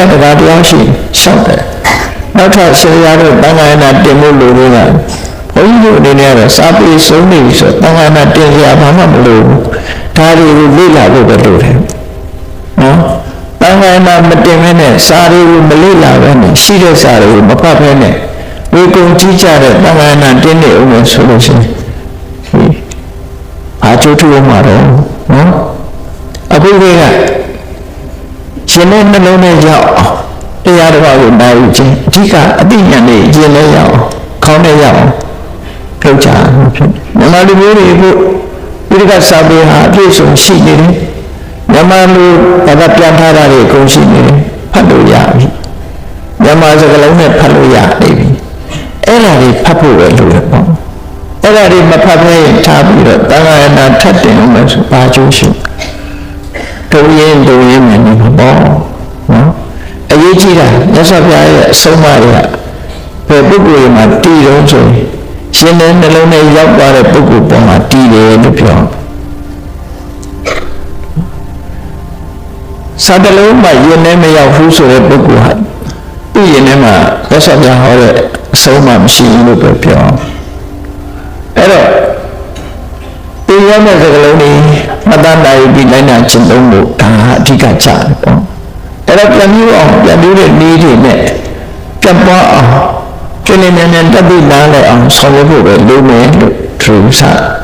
ရတရားတရားရှိရှောက်တယ်နောက်ထပ်ဆရာတို့တန်ခါရဏတင်ဖို့လိုလို့ကဘုန်းကြီးတို့အနေနဲ့ကတော့စာပေဆုံးနေပြီဆိုတန်ခါရဏတင်စရာဘာမှမလိုဘူးဒါတွေကိုလေ့လာဖို့ပဲလိုတယ်နော်တန်ခါရဏမတင်မဲနဲ့စာတွေကိုမလေ့လာပဲနဲ့ရှိတဲ့စာတွေကိုမဖတ်ဘဲနဲ့ဝေကုံကြီးကြတဲ့တန်ခါရဏတင်းနေအောင်လို့ဆိုလို့ရှိရင်ဘာကျိုးထူးမှာတော့နော်အခုကရှင်တဲ့နှလုံးနဲ့ရောက်အောင်တရားတော်ကိုနာယူခြင်းအဓိကအသိဉာဏ်နဲ့ကျင့်လဲရအောင်ခေါင်းနဲ့ရအောင်ထုတ်ချဖြစ်မြန်မာလူမျိုးတွေကိုဒီကစာပေဟာအပြည့်စုံရှိနေတယ်မြန်မာလူဘာသာပြန်ထားတာတွေအကုန်ရှိနေတယ်ဖတ်လို့ရပြီမြန်မာစကားလုံးနဲ့ဖတ်လို့ရနေပြီအဲ့ဒါတွေဖတ်ဖို့ပဲလိုတယ်ပေါ့အဲ့ဒါတွေမဖတ်ဘဲထားပြီးတော့တန်ခါရဏထပ်တင်လို့ဆိုဘာကျိုးရှိတို့ရင်မယ်နေမှာပေါ့နော်အရေးကြီးတာမြတ်စွာဘုရားရဲ့အဆုံးအမတွေကဘယ်ပုဂ္ဂိုလ်မှာတည်တော့ဆိုရှင်တဲ့နှလုံးထဲရောက်သွားတဲ့ပုဂ္ဂိုလ်ပေါ်မှာတည်တယ်လို့ပြောစာတလုံးမှာယဉ်နေမရောက်ဘူးဆိုတဲ့ပုဂ္ဂိုလ်ဟာသူ့ယဉ်ထဲမှာမြတ်စွာဘုရားဟောတဲ့အဆုံးအမမရှိဘူးလို့ပဲပြောအဲ့တော့ဒီရမယ့်စကားလုံးတွေမတန်တိုင်းပြီးလိုက်နာကျင့်သုံးဖို့ဒါအဓိကကျတယ်ပေါ့အဲ့တော့ပြန်ပြီးအောင်ပြန်ပြီးတဲ့နည်းတွေနဲ့ပြတ်ပွားအောင်ကျင်းနေမြန်တက်ပြီးနားလည်အောင်ဆောင်ရွက်ဖို့ပဲလိုမယ်လို့ထူးဆန်း